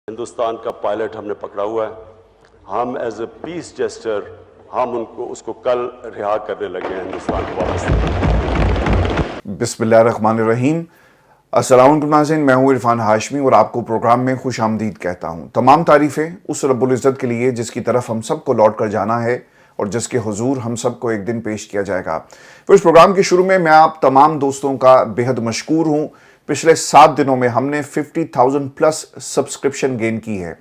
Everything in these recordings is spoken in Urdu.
ہندوستان کا پائلٹ ہم نے پکڑا ہوا ہے. ہم ایز اے پیس جسٹر ہم اس کو کل رہا کرنے لگے ہیں ہندوستان کو واپس. بسم اللہ الرحمن الرحیم. السلام علیکم ناظرین، میں ہوں عرفان ہاشمی اور آپ کو پروگرام میں خوش آمدید کہتا ہوں. تمام تعریفیں اس رب العزت کے لیے جس کی طرف ہم سب کو لوٹ کر جانا ہے اور جس کے حضور ہم سب کو ایک دن پیش کیا جائے گا. پھر اس پروگرام کے شروع میں آپ تمام دوستوں کا بہت مشکور ہوں. پچھلے 7 دنوں میں ہم نے 50,000 پلس سبسکرپشن گین کی ہے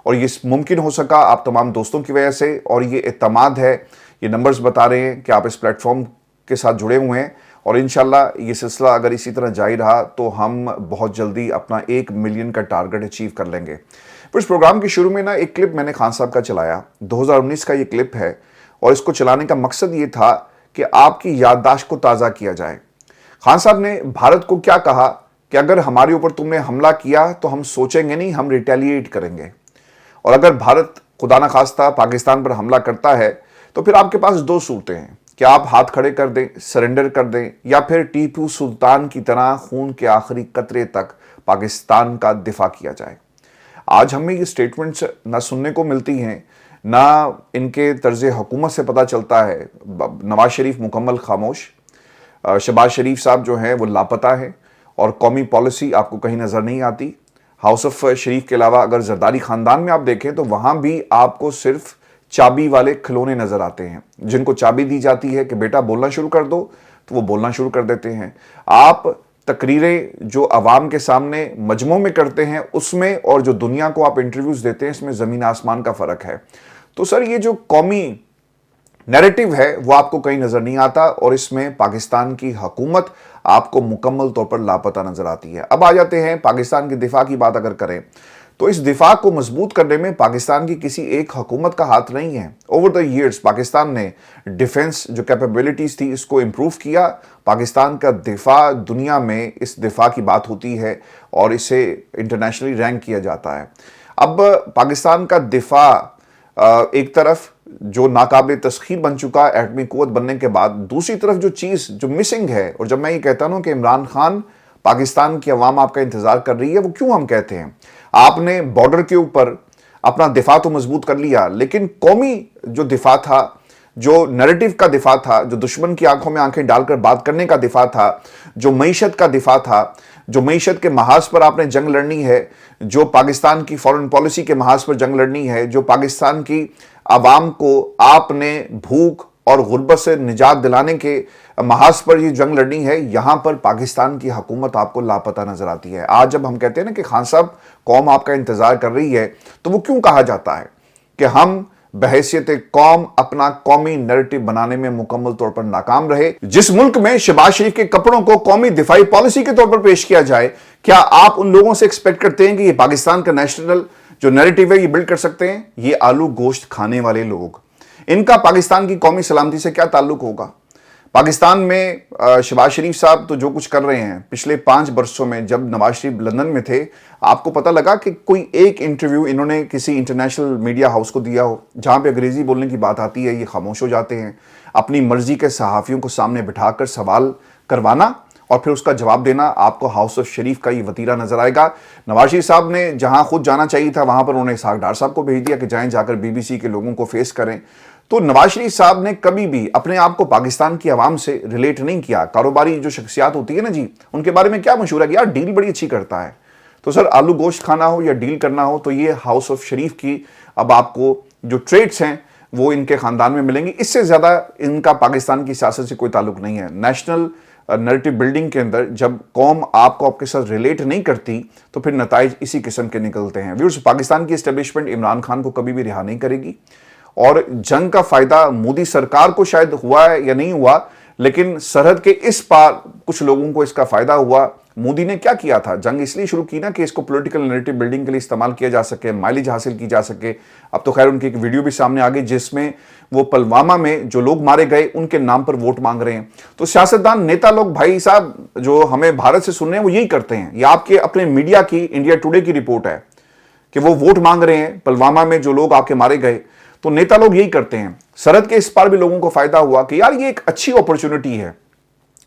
اور یہ ممکن ہو سکا آپ تمام دوستوں کی وجہ سے، اور یہ اعتماد ہے. یہ نمبرز بتا رہے ہیں کہ آپ اس پلیٹ فارم کے ساتھ جڑے ہوئے ہیں اور انشاءاللہ یہ سلسلہ اگر اسی طرح جاری رہا تو ہم بہت جلدی اپنا 1 ملین کا ٹارگٹ اچیو کر لیں گے. پھر اس پروگرام کے شروع میں ایک کلپ میں نے خان صاحب کا چلایا. 2019 کا یہ کلپ ہے اور اس کو چلانے کا مقصد یہ تھا کہ آپ کی یادداشت کو تازہ کیا جائے. خان صاحب نے بھارت کو کیا کہا کہ اگر ہمارے اوپر تم نے حملہ کیا تو ہم سوچیں گے نہیں، ہم ریٹیلیٹ کریں گے. اور اگر بھارت خدا نخواستہ پاکستان پر حملہ کرتا ہے تو پھر آپ کے پاس 2 صورتیں ہیں کہ آپ ہاتھ کھڑے کر دیں، سرنڈر کر دیں، یا پھر ٹیپو سلطان کی طرح خون کے آخری قطرے تک پاکستان کا دفاع کیا جائے. آج ہمیں یہ سٹیٹمنٹس نہ سننے کو ملتی ہیں، نہ ان کے طرز حکومت سے پتہ چلتا ہے. نواز شریف مکمل خاموش، شہباز شریف صاحب جو ہیں وہ لاپتہ ہیں اور قومی پالیسی آپ کو کہیں نظر نہیں آتی. ہاؤس آف شریف کے علاوہ اگر زرداری خاندان میں آپ دیکھیں تو وہاں بھی آپ کو صرف چابی والے کھلونے نظر آتے ہیں، جن کو چابی دی جاتی ہے کہ بیٹا بولنا شروع کر دو تو وہ بولنا شروع کر دیتے ہیں. آپ تقریریں جو عوام کے سامنے مجمعوں میں کرتے ہیں اس میں اور جو دنیا کو آپ انٹرویوز دیتے ہیں اس میں زمین آسمان کا فرق ہے. تو سر یہ جو قومی نیریٹو ہے وہ آپ کو کہیں نظر نہیں آتا اور اس میں پاکستان کی حکومت آپ کو مکمل طور پر لاپتہ نظر آتی ہے. اب آ جاتے ہیں پاکستان کے دفاع کی بات اگر کریں تو اس دفاع کو مضبوط کرنے میں پاکستان کی کسی ایک حکومت کا ہاتھ نہیں ہے. اوور دا ایئرز پاکستان نے ڈیفنس جو کیپیبلٹیز تھی اس کو امپروو کیا. پاکستان کا دفاع دنیا میں اس دفاع کی بات ہوتی ہے اور اسے انٹرنیشنلی رینک کیا جاتا ہے. اب پاکستان کا دفاع ایک طرف جو ناقابل تسخیر بن چکا ایٹمی قوت بننے کے بعد، دوسری طرف جو چیز جو مسنگ ہے، اور جب میں یہ کہتا ہوں کہ عمران خان پاکستان کی عوام آپ کا انتظار کر رہی ہے، وہ کیوں ہم کہتے ہیں؟ آپ نے بارڈر کے اوپر اپنا دفاع تو مضبوط کر لیا لیکن قومی جو دفاع تھا، جو نیریٹو کا دفاع تھا، جو دشمن کی آنکھوں میں آنکھیں ڈال کر بات کرنے کا دفاع تھا، جو معیشت کا دفاع تھا، جو معیشت کے محاذ پر آپ نے جنگ لڑنی ہے، جو پاکستان کی فورن پالیسی کے محاذ پر جنگ لڑنی ہے، جو پاکستان کی عوام کو آپ نے بھوک اور غربت سے نجات دلانے کے محاذ پر یہ جنگ لڑنی ہے، یہاں پر پاکستان کی حکومت آپ کو لاپتہ نظر آتی ہے. آج جب ہم کہتے ہیں نا کہ خان صاحب قوم آپ کا انتظار کر رہی ہے تو وہ کیوں کہا جاتا ہے کہ ہم بحیثیت قوم اپنا قومی نیریٹو بنانے میں مکمل طور پر ناکام رہے. جس ملک میں شہباز شریف کے کپڑوں کو قومی دفاعی پالیسی کے طور پر پیش کیا جائے، کیا آپ ان لوگوں سے ایکسپیکٹ کرتے ہیں کہ یہ پاکستان کا نیشنل جو نیریٹو ہے یہ بلڈ کر سکتے ہیں؟ یہ آلو گوشت کھانے والے لوگ، ان کا پاکستان کی قومی سلامتی سے کیا تعلق ہوگا؟ پاکستان میں شہباز شریف صاحب تو جو کچھ کر رہے ہیں پچھلے 5 برسوں میں، جب نواز شریف لندن میں تھے آپ کو پتہ لگا کہ کوئی ایک انٹرویو انہوں نے کسی انٹرنیشنل میڈیا ہاؤس کو دیا ہو جہاں پہ انگریزی بولنے کی بات آتی ہے؟ یہ خاموش ہو جاتے ہیں. اپنی مرضی کے صحافیوں کو سامنے بٹھا کر سوال کروانا اور پھر اس کا جواب دینا، آپ کو ہاؤس آف شریف کا یہ وتیرہ نظر آئے گا. نواز شریف صاحب نے جہاں خود جانا چاہیے تھا وہاں پر انہوں نے اسحاق ڈار صاحب کو بھیج دیا کہ جائیں جا کر BBC کے لوگوں کو فیس کریں. تو نواز شریف صاحب نے کبھی بھی اپنے آپ کو پاکستان کی عوام سے ریلیٹ نہیں کیا. کاروباری جو شخصیات ہوتی ہے نا جی، ان کے بارے میں کیا مشہور ہے کہ یار ڈیل بڑی اچھی کرتا ہے. تو سر آلو گوشت کھانا ہو یا ڈیل کرنا ہو تو یہ ہاؤس آف شریف کی اب آپ کو جو ٹریٹس ہیں وہ ان کے خاندان میں ملیں گی. اس سے زیادہ ان کا پاکستان کی سیاست سے کوئی تعلق نہیں ہے. نیشنل نیریٹو بلڈنگ کے اندر جب قوم آپ کو آپ کے ساتھ ریلیٹ نہیں کرتی تو پھر نتائج اسی قسم کے نکلتے ہیں. ویورز، پاکستان کی اسٹیبلشمنٹ عمران خان کو کبھی بھی رہا نہیں کرے گی اور جنگ کا فائدہ مودی سرکار کو شاید ہوا ہے یا نہیں ہوا، لیکن سرحد کے اس پار کچھ لوگوں کو اس کا فائدہ ہوا. مودی نے کیا کیا تھا؟ جنگ اس لیے شروع کی نا کہ اس کو پولیٹیکل نیریٹو بلڈنگ کے لیے استعمال کیا جا سکے، مائلیج حاصل کی جا سکے. اب تو خیر ان کی ایک ویڈیو بھی سامنے آ گئی جس میں وہ پلوامہ میں جو لوگ مارے گئے ان کے نام پر ووٹ مانگ رہے ہیں. تو سیاستدان، نیتا لوگ بھائی صاحب جو ہمیں بھارت سے سن رہے ہیں وہ یہی کرتے ہیں. یہ آپ کے اپنے میڈیا کی انڈیا ٹوڈے کی رپورٹ ہے کہ وہ ووٹ مانگ رہے ہیں پلوامہ میں جو لوگ آپ کے مارے گئے. تو نیتا لوگ یہی کرتے ہیں. سرحد کے اس پار بھی لوگوں کو فائدہ ہوا کہ یار یہ ایک اچھی اپرچونٹی ہے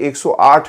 108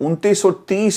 2930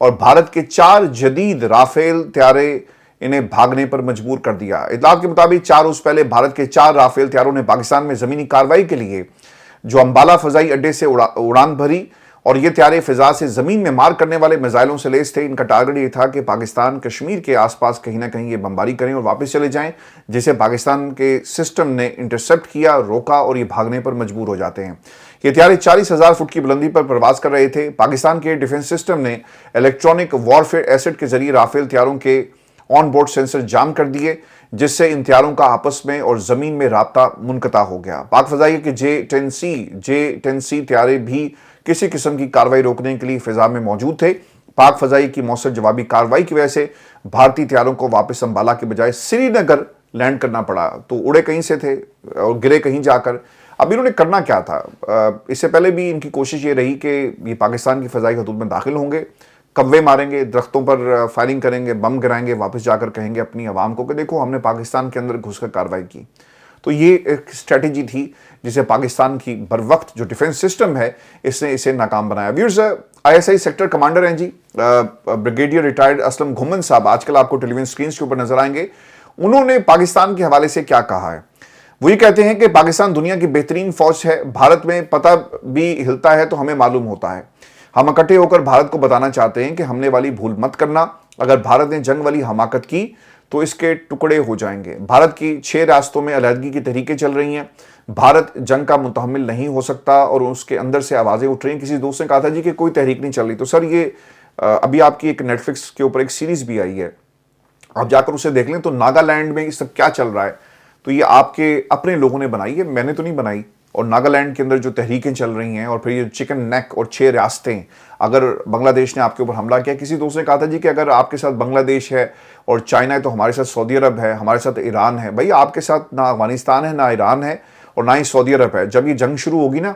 اور بھارت کے 4 جدید رافیل طیارے انہیں بھاگنے پر مجبور کر دیا۔ اطلاعات کے مطابق 4 روز پہلے بھارت کے 4 رافیل طیاروں نے پاکستان میں زمینی کارروائی کے لیے جو امبالہ فضائی اڈے سے اڑان بھری، اور یہ طیارے فضا سے زمین میں مار کرنے والے میزائلوں سے لیس تھے۔ ان کا ٹارگٹ یہ تھا کہ پاکستان کشمیر کے آس پاس کہیں نہ کہیں یہ بمباری کریں اور واپس چلے جائیں، جسے پاکستان کے سسٹم نے انٹرسپٹ کیا، روکا اور یہ بھاگنے پر مجبور ہو جاتے ہیں۔ یہ طیارے 40,000 فٹ کی بلندی پر پرواز کر رہے تھے۔ پاکستان کے ڈیفنس سسٹم نے الیکٹرانک وارفیئر ایسٹ کے ذریعے رافیل طیاروں کے آن بورڈ سینسر جام کر دیے، جس سے ان طیاروں کا آپس میں اور زمین میں رابطہ منقطع ہو گیا۔ پاک فضائیہ کے J-10C طیارے بھی کسی قسم کی کارروائی روکنے کے لیے فضا میں موجود تھے۔ پاک فضائیہ کی مؤثر جوابی کارروائی کی وجہ سے بھارتی طیاروں کو واپس امبالہ کے بجائے سری نگر لینڈ کرنا پڑا، تو اڑے کہیں سے تھے اور گرے کہیں جا کر۔ اب انہوں نے کرنا کیا تھا؟ اس سے پہلے بھی ان کی کوشش یہ رہی کہ یہ پاکستان کی فضائی حدود میں داخل ہوں گے، کوے ماریں گے، درختوں پر فائرنگ کریں گے، بم گرائیں گے، واپس جا کر کہیں گے اپنی عوام کو کہ دیکھو ہم نے پاکستان کے اندر گھس کر کارروائی کی۔ تو یہ ایک اسٹریٹجی تھی جسے پاکستان کی بر وقت جو ڈیفنس سسٹم ہے اس نے اسے ناکام بنایا۔ ویورز، ISI سیکٹر کمانڈر ہیں جی بریگیڈیئر ریٹائرڈ اسلم گھمن صاحب، آج کل آپ کو ٹیلی ویژن سکرینز کے اوپر نظر آئیں گے۔ انہوں نے پاکستان کے حوالے سے کیا کہا ہے؟ وہ یہ کہتے ہیں کہ پاکستان دنیا کی بہترین فوج ہے، بھارت میں پتہ بھی ہلتا ہے تو ہمیں معلوم ہوتا ہے۔ ہم اکٹھے ہو کر بھارت کو بتانا چاہتے ہیں کہ حملے والی بھول مت کرنا، اگر بھارت نے جنگ والی حماقت کی تو اس کے ٹکڑے ہو جائیں گے۔ بھارت کی 6 ریاستوں میں علیحدگی کی تحریکیں چل رہی ہیں، بھارت جنگ کا متحمل نہیں ہو سکتا، اور اس کے اندر سے آوازیں اٹھ رہی ہیں۔ کسی دوست نے کہا تھا جی کہ کوئی تحریک نہیں چل رہی، تو سر یہ ابھی آپ کی ایک نیٹ فلکس کے اوپر ایک سیریز بھی آئی ہے، آپ جا کر اسے دیکھ لیں، تو ناگالینڈ میں اس سب کیا چل رہا ہے تو یہ آپ کے اپنے لوگوں نے بنائی ہے، میں نے تو نہیں بنائی۔ اور ناگالینڈ کے اندر جو تحریکیں چل رہی ہیں، اور پھر یہ چکن نیک اور 6 ریاستیں، اگر بنگلہ دیش نے آپ کے اوپر حملہ کیا، کسی دوست نے کہا تھا جی کہ اگر آپ کے ساتھ بنگلہ دیش ہے اور چائنا ہے تو ہمارے ساتھ سعودی عرب ہے، ہمارے ساتھ ایران ہے۔ بھائی آپ کے ساتھ نہ افغانستان ہے، نہ ایران ہے، اور نہ ہی سعودی عرب ہے۔ جب یہ جنگ شروع ہوگی نا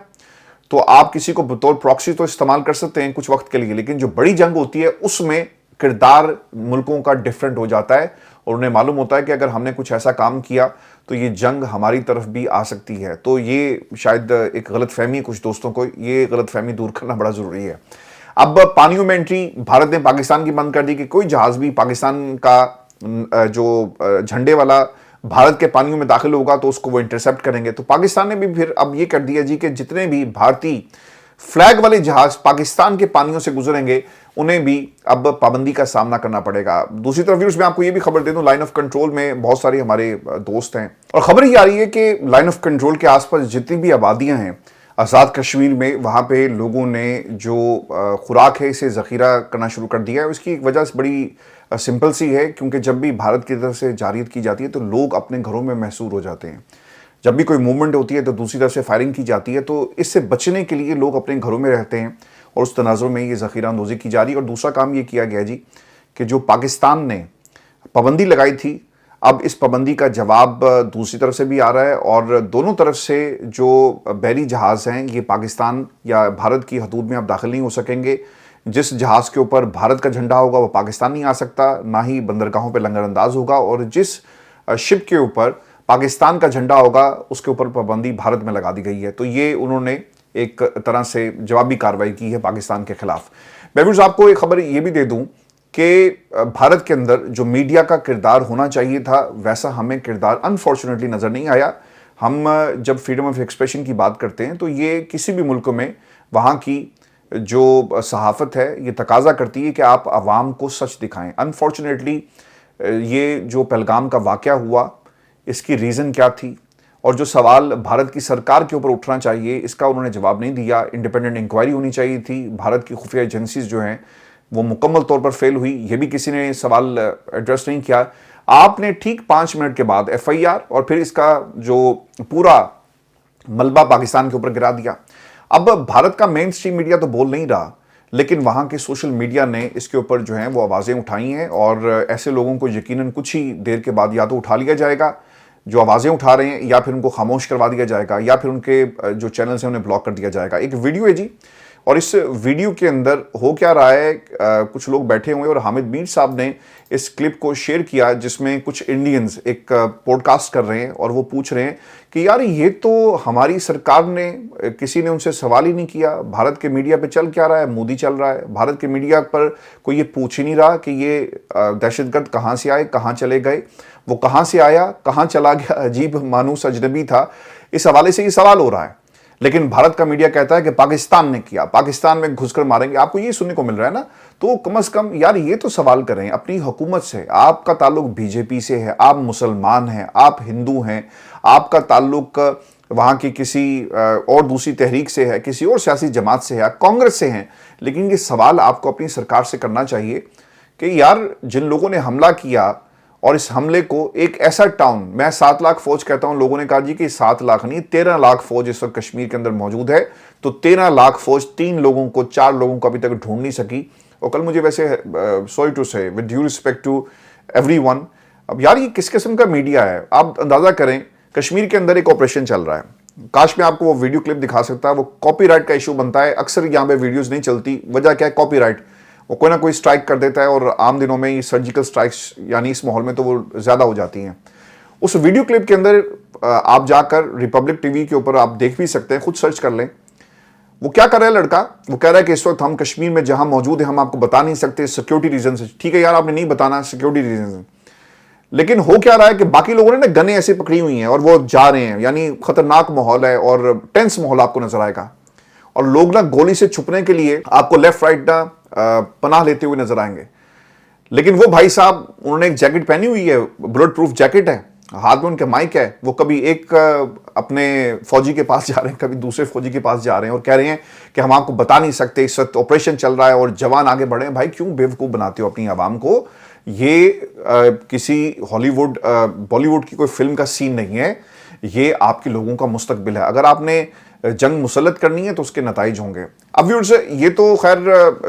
تو آپ کسی کو بطور پراکسی تو استعمال کر سکتے ہیں کچھ وقت کے لیے، لیکن جو بڑی جنگ ہوتی ہے اس میں کردار ملکوں کا ڈیفرنٹ ہو جاتا ہے، اور انہیں معلوم ہوتا ہے کہ اگر ہم نے کچھ ایسا کام کیا تو یہ جنگ ہماری طرف بھی آ سکتی ہے۔ تو یہ شاید ایک غلط فہمی ہے کچھ دوستوں کو، یہ غلط فہمی دور کرنا بڑا ضروری ہے۔ اب پانیوں میں انٹری بھارت نے پاکستان کی بند کر دی کہ کوئی جہاز بھی پاکستان کا جو جھنڈے والا بھارت کے پانیوں میں داخل ہوگا تو اس کو وہ انٹرسپٹ کریں گے۔ تو پاکستان نے بھی پھر اب یہ کر دیا جی کہ جتنے بھی بھارتی فلیگ والے جہاز پاکستان کے پانیوں سے گزریں گے انہیں بھی اب پابندی کا سامنا کرنا پڑے گا۔ دوسری طرف ویورز میں آپ کو یہ بھی خبر دے دوں، لائن آف کنٹرول میں بہت سارے ہمارے دوست ہیں، اور خبر یہ آ رہی ہے کہ لائن آف کنٹرول کے آس پاس جتنی بھی آبادیاں ہیں آزاد کشمیر میں، وہاں پہ لوگوں نے جو خوراک ہے اسے ذخیرہ کرنا شروع کر دیا ہے۔ اس کی ایک وجہ بڑی سمپل سی ہے، کیونکہ جب بھی بھارت کی طرف سے جارحیت کی جاتی ہے تو لوگ اپنے گھروں میں محصور ہو جاتے ہیں۔ جب بھی کوئی موومنٹ ہوتی ہے تو دوسری طرف سے فائرنگ کی جاتی ہے، تو اس سے بچنے کے لیے لوگ اپنے گھروں میں رہتے ہیں، اور اس تناظر میں یہ ذخیرہ اندوزی کی جا رہی ہے۔ اور دوسرا کام یہ کیا گیا جی کہ جو پاکستان نے پابندی لگائی تھی، اب اس پابندی کا جواب دوسری طرف سے بھی آ رہا ہے، اور دونوں طرف سے جو بحری جہاز ہیں یہ پاکستان یا بھارت کی حدود میں اب داخل نہیں ہو سکیں گے۔ جس جہاز کے اوپر بھارت کا جھنڈا ہوگا وہ پاکستان نہیں آ سکتا، نہ ہی بندرگاہوں پہ لنگر انداز ہوگا، اور جس شپ کے اوپر پاکستان کا جھنڈا ہوگا اس کے اوپر پابندی بھارت میں لگا دی گئی ہے۔ تو یہ انہوں نے ایک طرح سے جوابی کارروائی کی ہے پاکستان کے خلاف۔ ویورز آپ کو ایک خبر یہ بھی دے دوں کہ بھارت کے اندر جو میڈیا کا کردار ہونا چاہیے تھا ویسا ہمیں کردار انفارچونیٹلی نظر نہیں آیا۔ ہم جب فریڈم آف ایکسپریشن کی بات کرتے ہیں تو یہ کسی بھی ملک میں وہاں کی جو صحافت ہے یہ تقاضا کرتی ہے کہ آپ عوام کو سچ دکھائیں۔ انفارچونیٹلی یہ جو پہلگام کا واقعہ ہوا اس کی ریزن کیا تھی، اور جو سوال بھارت کی سرکار کے اوپر اٹھنا چاہیے اس کا انہوں نے جواب نہیں دیا۔ انڈیپینڈنٹ انکوائری ہونی چاہیے تھی، بھارت کی خفیہ ایجنسیز جو ہیں وہ مکمل طور پر فیل ہوئی، یہ بھی کسی نے سوال ایڈریس نہیں کیا۔ آپ نے ٹھیک 5 منٹ کے بعد FIR اور پھر اس کا جو پورا ملبہ پاکستان کے اوپر گرا دیا۔ اب بھارت کا مین سٹریم میڈیا تو بول نہیں رہا، لیکن وہاں کے سوشل میڈیا نے اس کے اوپر جو ہیں وہ آوازیں اٹھائی ہیں، اور ایسے لوگوں کو یقیناً کچھ ہی دیر کے بعد یا تو اٹھا لیا جائے گا جو آوازیں اٹھا رہے ہیں، یا پھر ان کو خاموش کروا دیا جائے گا، یا پھر ان کے جو چینلز ہیں انہیں بلاک کر دیا جائے گا۔ ایک ویڈیو ہے جی، اور اس ویڈیو کے اندر ہو کیا رہا ہے، کچھ لوگ بیٹھے ہوئے اور حامد میر صاحب نے اس کلپ کو شیئر کیا جس میں کچھ انڈینز ایک پوڈ کاسٹ کر رہے ہیں اور وہ پوچھ رہے ہیں کہ یار یہ تو ہماری سرکار نے، کسی نے ان سے سوال ہی نہیں کیا، بھارت کے میڈیا پہ چل کیا رہا ہے، مودی چل رہا ہے، بھارت کے میڈیا پر کوئی یہ پوچھ ہی نہیں رہا کہ یہ دہشت گرد کہاں سے آئے، کہاں چلے گئے، وہ کہاں سے آیا، کہاں چلا گیا، عجیب مانوس اجنبی تھا، اس حوالے سے یہ سوال ہو رہا ہے۔ لیکن بھارت کا میڈیا کہتا ہے کہ پاکستان نے کیا، پاکستان میں گھس کر ماریں گے، آپ کو یہ سننے کو مل رہا ہے نا، تو کم از کم یار یہ تو سوال کریں اپنی حکومت سے، آپ کا تعلق بی جے پی سے ہے، آپ مسلمان ہیں، آپ ہندو ہیں، آپ کا تعلق وہاں کی کسی اور دوسری تحریک سے ہے، کسی اور سیاسی جماعت سے ہے، کانگریس سے ہیں، لیکن یہ سوال آپ کو اپنی سرکار سے کرنا چاہیے کہ یار جن لوگوں نے حملہ کیا اور اس حملے کو ایک ایسا ٹاؤن، میں 7 لاکھ فوج کہتا ہوں، لوگوں نے کہا جی کہ 7 لاکھ نہیں 13 لاکھ فوج اس وقت کشمیر کے اندر موجود ہے، تو 13 لاکھ فوج 3 لوگوں کو 4 لوگوں کو ابھی تک ڈھونڈ نہیں سکی۔ اور کل مجھے ویسے sorry to say with due respect to everyone, اب یار یہ کس قسم کا میڈیا ہے، آپ اندازہ کریں کشمیر کے اندر ایک آپریشن چل رہا ہے، کاش میں آپ کو وہ ویڈیو کلپ دکھا سکتا، وہ کاپی رائٹ کا ایشو بنتا ہے، اکثر یہاں پہ ویڈیوز نہیں چلتی، وجہ کیا ہے، کاپی رائٹ، وہ کوئی نہ کوئی سٹرائک کر دیتا ہے، اور عام دنوں میں یہ سرجیکل سٹرائکس یعنی اس ماحول میں تو وہ زیادہ ہو جاتی ہیں۔ اس ویڈیو کلپ کے اندر آپ جا کر ریپبلک ٹی وی کے اوپر آپ دیکھ بھی سکتے ہیں، خود سرچ کر لیں، وہ کیا کر رہا ہے لڑکا، وہ کہہ رہا ہے کہ اس وقت ہم کشمیر میں جہاں موجود ہیں ہم آپ کو بتا نہیں سکتے سیکیورٹی ریزن سے، ٹھیک ہے یار آپ نے نہیں بتانا سیکیورٹی ریزن سے، لیکن ہو کیا رہا ہے کہ باقی لوگوں نے نا گنیں ایسے پکڑی ہوئی ہیں اور وہ جا رہے ہیں، یعنی خطرناک ماحول ہے اور ٹینس ماحول آپ کو نظر آئے گا، اور لوگ نا گولی سے چھپنے کے لیے آپ کو لیفٹ رائٹ نا پناہ لیتے ہوئے نظر آئیں گے، لیکن وہ بھائی صاحب انہوں نے ایک جیکٹ پہنی ہوئی ہے، بلٹ پروف جیکٹ ہے، ہاتھ میں ان کے مائک ہے، وہ کبھی ایک اپنے فوجی کے پاس جا رہے ہیں، کبھی دوسرے فوجی کے پاس جا رہے ہیں اور کہہ رہے ہیں کہ ہم آپ کو بتا نہیں سکتے، اس وقت آپریشن چل رہا ہے اور جوان آگے بڑھے ہیں۔ بھائی کیوں بیوقوف بناتے ہو اپنی عوام کو؟ یہ کسی ہالی ووڈ بالی ووڈ کی کوئی فلم کا سین نہیں ہے، یہ آپ کے لوگوں کا مستقبل ہے، اگر آپ نے جنگ مسلط کرنی ہے تو اس کے نتائج ہوں گے۔ اب ویورز یہ تو خیر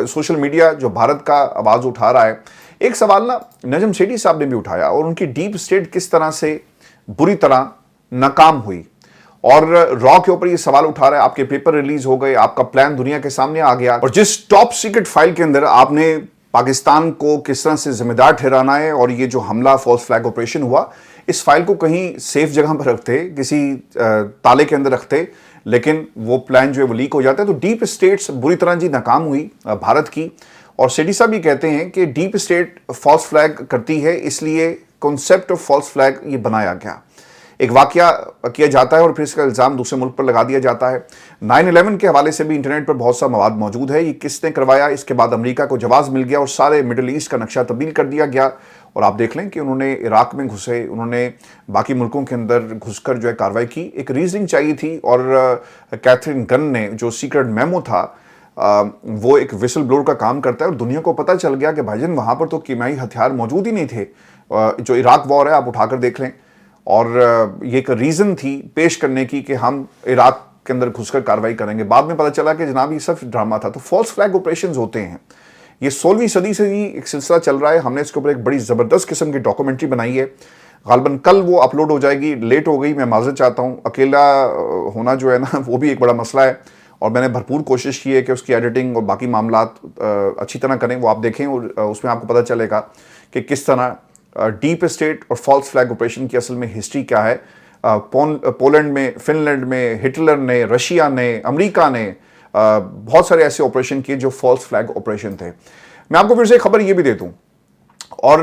سوشل میڈیا جو بھارت کا آواز اٹھا رہا ہے، ایک سوال نا نجم سیٹھی صاحب نے بھی اٹھایا، اور ان کی ڈیپ اسٹیٹ کس طرح سے بری طرح ناکام ہوئی، اور را کے اوپر یہ سوال اٹھا رہا ہے، آپ کے پیپر ریلیز ہو گئے، آپ کا پلان دنیا کے سامنے آ گیا، اور جس ٹاپ سیکرٹ فائل کے اندر آپ نے پاکستان کو کس طرح سے ذمہ دار ٹھہرانا ہے، اور یہ جو حملہ فالس فلیگ آپریشن ہوا، اس فائل کو کہیں سیف جگہ پر رکھتے، کسی تالے کے اندر رکھتے، لیکن وہ پلان جو ہے وہ لیک ہو جاتا ہے۔ تو ڈیپ اسٹیٹس بری طرح جی ناکام ہوئی بھارت کی، اور سیٹھی صاحب بھی کہتے ہیں کہ ڈیپ اسٹیٹ فالس فلیگ کرتی ہے، اس لیے کنسیپٹ آف فالس فلیگ یہ بنایا گیا، ایک واقعہ کیا جاتا ہے اور پھر اس کا الزام دوسرے ملک پر لگا دیا جاتا ہے۔ 9/11 کے حوالے سے بھی انٹرنیٹ پر بہت سا مواد موجود ہے، یہ کس نے کروایا، اس کے بعد امریکہ کو جواز مل گیا اور سارے مڈل ایسٹ کا نقشہ تبدیل کر دیا گیا، اور آپ دیکھ لیں کہ انہوں نے عراق میں گھسے، انہوں نے باقی ملکوں کے اندر گھس کر جو ہے کارروائی کی، ایک ریزننگ چاہیے تھی، اور کیتھرین گن نے جو سیکرٹ میمو تھا وہ ایک وسل بلور کا کام کرتا ہے، اور دنیا کو پتہ چل گیا کہ بھائی جان وہاں پر تو کیمیائی ہتھیار موجود ہی نہیں تھے، جو عراق وار ہے آپ اٹھا کر دیکھ لیں، اور یہ ایک ریزن تھی پیش کرنے کی کہ ہم عراق کے اندر گھس کر کارروائی کریں گے، بعد میں پتہ چلا کہ جناب یہ صرف ڈرامہ تھا۔ تو فالس فلیگ آپریشنز ہوتے ہیں، یہ 16ویں صدی سے ہی ایک سلسلہ چل رہا ہے، ہم نے اس کے اوپر ایک بڑی زبردست قسم کی ڈاکومنٹری بنائی ہے، غالباً کل وہ اپلوڈ ہو جائے گی، لیٹ ہو گئی، میں معذرت چاہتا ہوں، اکیلا ہونا جو ہے نا وہ بھی ایک بڑا مسئلہ ہے، اور میں نے بھرپور کوشش کی ہے کہ اس کی ایڈیٹنگ اور باقی معاملات اچھی طرح کریں، وہ آپ دیکھیں، اور اس میں آپ کو پتہ چلے گا کہ کس طرح ڈیپ اسٹیٹ اور فالس فلیگ آپریشن کی اصل میں ہسٹری کیا ہے۔ پولینڈ میں، فن لینڈ میں، ہٹلر نے، رشیا نے، امریکہ نے بہت سارے ایسے آپریشن کیے جو فالس فلیگ آپریشن تھے۔ میں آپ کو پھر سے خبر یہ بھی دے دوں، اور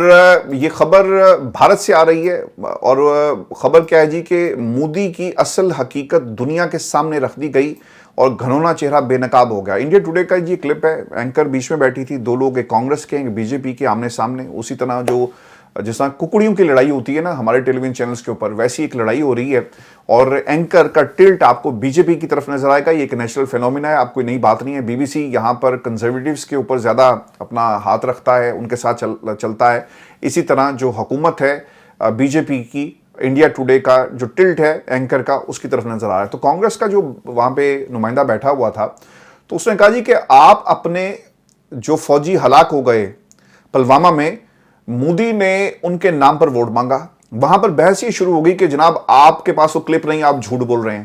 یہ خبر بھارت سے آ رہی ہے، اور خبر کیا ہے جی کہ مودی کی اصل حقیقت دنیا کے سامنے رکھ دی گئی اور گھنونا چہرہ بے نقاب ہو گیا۔ انڈیا ٹوڈے کا یہ کلپ ہے، اینکر بیچ میں بیٹھی تھی، دو لوگ، ایک کانگریس کے، ایک بی جے پی کے، آمنے سامنے، اسی طرح جو جس طرح ککڑیوں کی لڑائی ہوتی ہے نا ہمارے ٹیلی ویژن چینلز کے اوپر، ویسی ایک لڑائی ہو رہی ہے، اور اینکر کا ٹلٹ آپ کو بی جے پی کی طرف نظر آئے گا، یہ ایک نیچرل فینومینا ہے، آپ کوئی نئی بات نہیں ہے۔ بی بی سی یہاں پر کنزرویٹیوز کے اوپر زیادہ اپنا ہاتھ رکھتا ہے، ان کے ساتھ چلتا ہے، اسی طرح جو حکومت ہے بی جے پی کی، انڈیا ٹوڈے کا جو ٹلٹ ہے اینکر کا اس کی طرف نظر آ رہا ہے۔ تو کانگریس کا جو وہاں پہ نمائندہ بیٹھا ہوا تھا، تو اس نے کہا جی کہ آپ اپنے جو فوجی ہلاک ہو گئے پلوامہ میں، مودی نے ان کے نام پر ووٹ مانگا۔ وہاں پر بحث یہ شروع ہو گئی کہ جناب آپ کے پاس وہ کلپ نہیں، آپ جھوٹ بول رہے ہیں۔